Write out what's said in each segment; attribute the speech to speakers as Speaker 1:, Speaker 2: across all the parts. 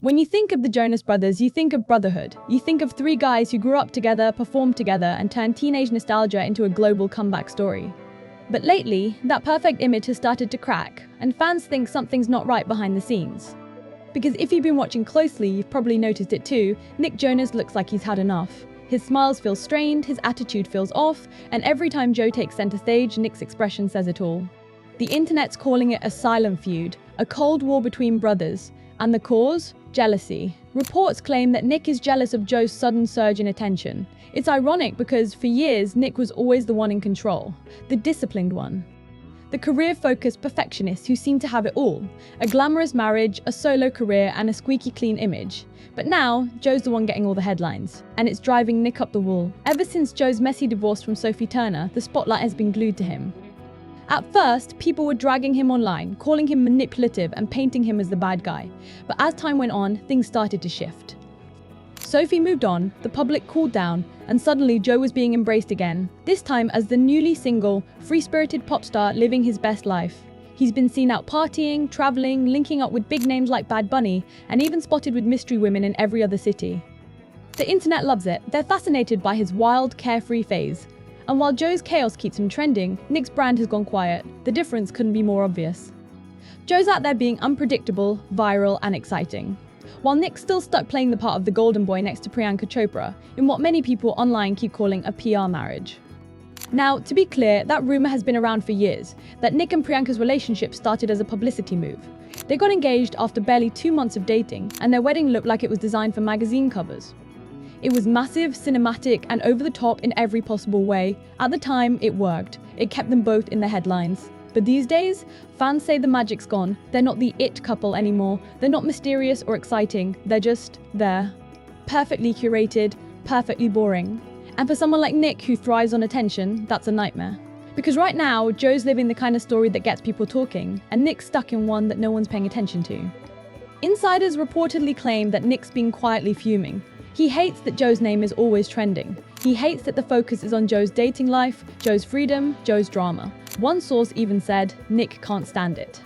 Speaker 1: When you think of the Jonas Brothers, you think of brotherhood. You think of three guys who grew up together, performed together, and turned teenage nostalgia into a global comeback story. But lately, that perfect image has started to crack, and fans think something's not right behind the scenes. Because if you've been watching closely, you've probably noticed it too, Nick Jonas looks like he's had enough. His smiles feel strained, his attitude feels off, and every time Joe takes center stage, Nick's expression says it all. The internet's calling it a silent feud, a cold war between brothers, and the cause? Jealousy. Reports claim that Nick is jealous of Joe's sudden surge in attention. It's ironic because for years, Nick was always the one in control, the disciplined one. The career-focused perfectionist who seemed to have it all, a glamorous marriage, a solo career, and a squeaky clean image. But now, Joe's the one getting all the headlines, and it's driving Nick up the wall. Ever since Joe's messy divorce from Sophie Turner, the spotlight has been glued to him. At first, people were dragging him online, calling him manipulative and painting him as the bad guy. But as time went on, things started to shift. Sophie moved on, the public cooled down, and suddenly Joe was being embraced again, this time as the newly single, free-spirited pop star living his best life. He's been seen out partying, traveling, linking up with big names like Bad Bunny, and even spotted with mystery women in every other city. The internet loves it. They're fascinated by his wild, carefree phase. And while Joe's chaos keeps him trending, Nick's brand has gone quiet. The difference couldn't be more obvious. Joe's out there being unpredictable, viral, and exciting, while Nick's still stuck playing the part of the golden boy next to Priyanka Chopra, in what many people online keep calling a PR marriage. Now, to be clear, that rumor has been around for years, that Nick and Priyanka's relationship started as a publicity move. They got engaged after barely 2 months of dating, and their wedding looked like it was designed for magazine covers. It was massive, cinematic, and over the top in every possible way. At the time, it worked. It kept them both in the headlines. But these days, fans say the magic's gone. They're not the it couple anymore. They're not mysterious or exciting. They're just there. Perfectly curated, perfectly boring. And for someone like Nick who thrives on attention, that's a nightmare. Because right now, Joe's living the kind of story that gets people talking, and Nick's stuck in one that no one's paying attention to. Insiders reportedly claim that Nick's been quietly fuming. He hates that Joe's name is always trending. He hates that the focus is on Joe's dating life, Joe's freedom, Joe's drama. One source even said, Nick can't stand it.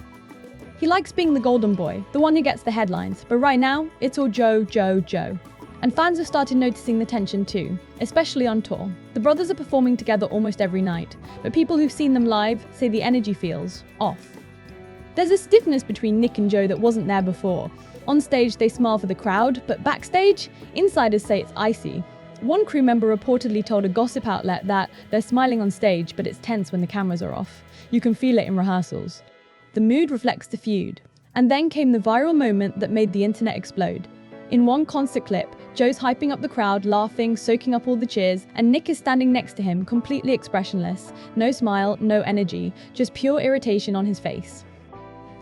Speaker 1: He likes being the golden boy, the one who gets the headlines, but right now, it's all Joe, Joe, Joe. And fans have started noticing the tension too, especially on tour. The brothers are performing together almost every night, but people who've seen them live say the energy feels off. There's a stiffness between Nick and Joe that wasn't there before. On stage, they smile for the crowd, but backstage, insiders say it's icy. One crew member reportedly told a gossip outlet that they're smiling on stage, but it's tense when the cameras are off. You can feel it in rehearsals. The mood reflects the feud. And then came the viral moment that made the internet explode. In one concert clip, Joe's hyping up the crowd, laughing, soaking up all the cheers, and Nick is standing next to him, completely expressionless. No smile, no energy, just pure irritation on his face.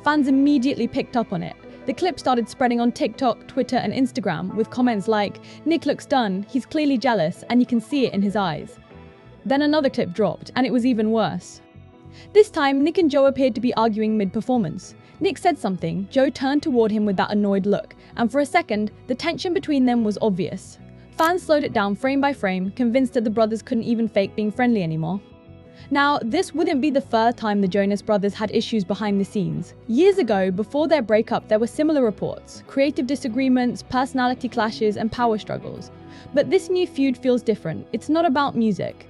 Speaker 1: Fans immediately picked up on it. The clip started spreading on TikTok, Twitter, and Instagram with comments like, Nick looks done, he's clearly jealous, and you can see it in his eyes. Then another clip dropped, and it was even worse. This time, Nick and Joe appeared to be arguing mid-performance. Nick said something, Joe turned toward him with that annoyed look, and for a second, the tension between them was obvious. Fans slowed it down frame by frame, convinced that the brothers couldn't even fake being friendly anymore. Now, this wouldn't be the first time the Jonas Brothers had issues behind the scenes. Years ago, before their breakup, there were similar reports, creative disagreements, personality clashes, and power struggles. But this new feud feels different. It's not about music.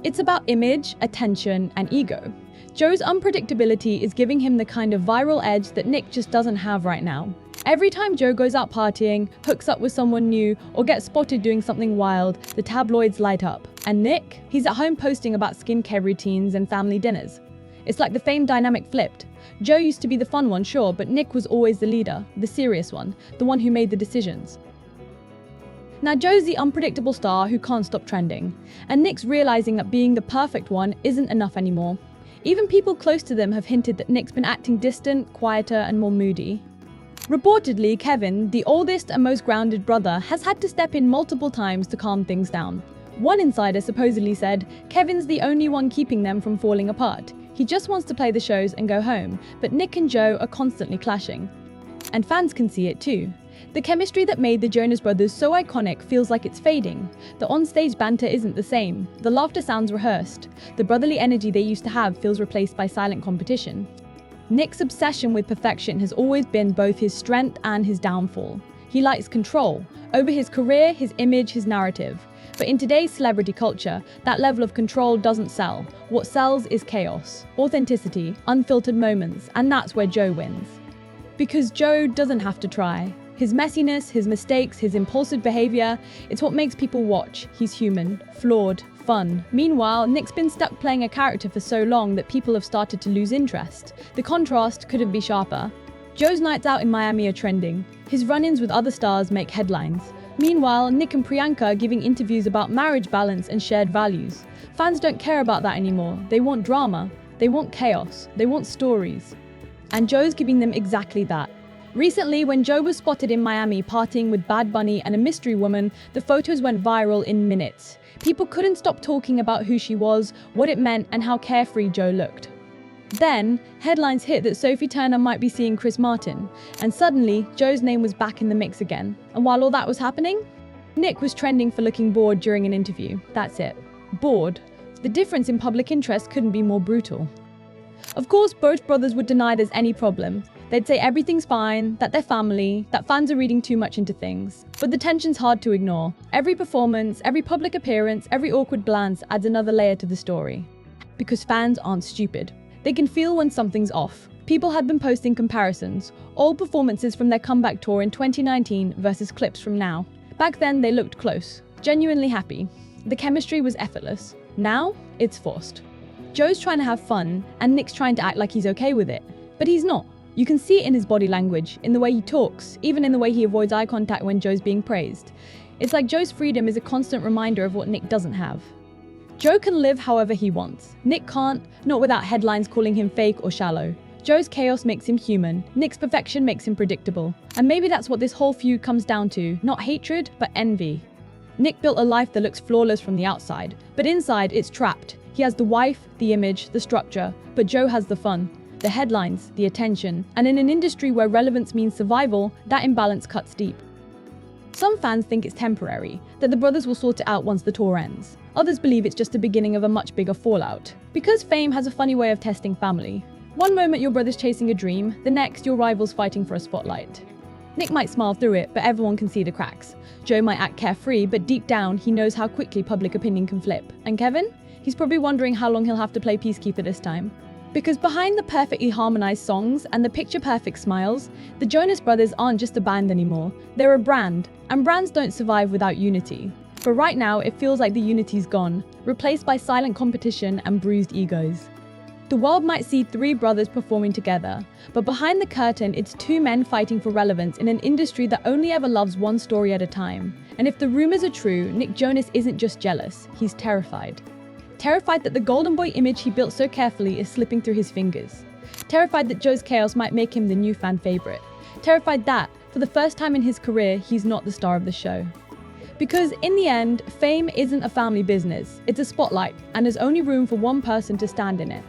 Speaker 1: It's about image, attention, and ego. Joe's unpredictability is giving him the kind of viral edge that Nick just doesn't have right now. Every time Joe goes out partying, hooks up with someone new, or gets spotted doing something wild, the tabloids light up. And Nick? He's at home posting about skincare routines and family dinners. It's like the fame dynamic flipped. Joe used to be the fun one, sure, but Nick was always the leader, the serious one, the one who made the decisions. Now Joe's the unpredictable star who can't stop trending, and Nick's realizing that being the perfect one isn't enough anymore. Even people close to them have hinted that Nick's been acting distant, quieter, and more moody. Reportedly, Kevin, the oldest and most grounded brother, has had to step in multiple times to calm things down. One insider supposedly said, Kevin's the only one keeping them from falling apart. He just wants to play the shows and go home, but Nick and Joe are constantly clashing. And fans can see it too. The chemistry that made the Jonas Brothers so iconic feels like it's fading. The onstage banter isn't the same. The laughter sounds rehearsed. The brotherly energy they used to have feels replaced by silent competition. Nick's obsession with perfection has always been both his strength and his downfall. He likes control over his career, his image, his narrative. But in today's celebrity culture, that level of control doesn't sell. What sells is chaos, authenticity, unfiltered moments, and that's where Joe wins. Because Joe doesn't have to try. His messiness, his mistakes, his impulsive behavior, it's what makes people watch. He's human, flawed, fun. Meanwhile, Nick's been stuck playing a character for so long that people have started to lose interest. The contrast couldn't be sharper. Joe's nights out in Miami are trending. His run-ins with other stars make headlines. Meanwhile, Nick and Priyanka are giving interviews about marriage balance and shared values. Fans don't care about that anymore. They want drama. They want chaos. They want stories. And Joe's giving them exactly that. Recently, when Joe was spotted in Miami partying with Bad Bunny and a mystery woman, the photos went viral in minutes. People couldn't stop talking about who she was, what it meant, and how carefree Joe looked. Then, headlines hit that Sophie Turner might be seeing Chris Martin, and suddenly, Joe's name was back in the mix again. And while all that was happening, Nick was trending for looking bored during an interview. That's it. Bored. The difference in public interest couldn't be more brutal. Of course, both brothers would deny there's any problem. They'd say everything's fine, that they're family, that fans are reading too much into things. But the tension's hard to ignore. Every performance, every public appearance, every awkward glance adds another layer to the story. Because fans aren't stupid. They can feel when something's off. People had been posting comparisons, all performances from their comeback tour in 2019 versus clips from now. Back then, they looked close, genuinely happy. The chemistry was effortless. Now, it's forced. Joe's trying to have fun, and Nick's trying to act like he's okay with it. But he's not. You can see it in his body language, in the way he talks, even in the way he avoids eye contact when Joe's being praised. It's like Joe's freedom is a constant reminder of what Nick doesn't have. Joe can live however he wants. Nick can't, not without headlines calling him fake or shallow. Joe's chaos makes him human. Nick's perfection makes him predictable. And maybe that's what this whole feud comes down to, not hatred, but envy. Nick built a life that looks flawless from the outside, but inside it's trapped. He has the wife, the image, the structure, but Joe has the fun, the headlines, the attention. And in an industry where relevance means survival, that imbalance cuts deep. Some fans think it's temporary, that the brothers will sort it out once the tour ends. Others believe it's just the beginning of a much bigger fallout. Because fame has a funny way of testing family. One moment your brother's chasing a dream, the next your rival's fighting for a spotlight. Nick might smile through it, but everyone can see the cracks. Joe might act carefree, but deep down he knows how quickly public opinion can flip. And Kevin? He's probably wondering how long he'll have to play peacekeeper this time. Because behind the perfectly harmonized songs and the picture-perfect smiles, the Jonas Brothers aren't just a band anymore. They're a brand, and brands don't survive without unity. But right now, it feels like the unity's gone, replaced by silent competition and bruised egos. The world might see three brothers performing together, but behind the curtain, it's two men fighting for relevance in an industry that only ever loves one story at a time. And if the rumors are true, Nick Jonas isn't just jealous, he's terrified. Terrified that the golden boy image he built so carefully is slipping through his fingers. Terrified that Joe's chaos might make him the new fan favorite. Terrified that, for the first time in his career, he's not the star of the show. Because in the end, fame isn't a family business, it's a spotlight, and there's only room for one person to stand in it.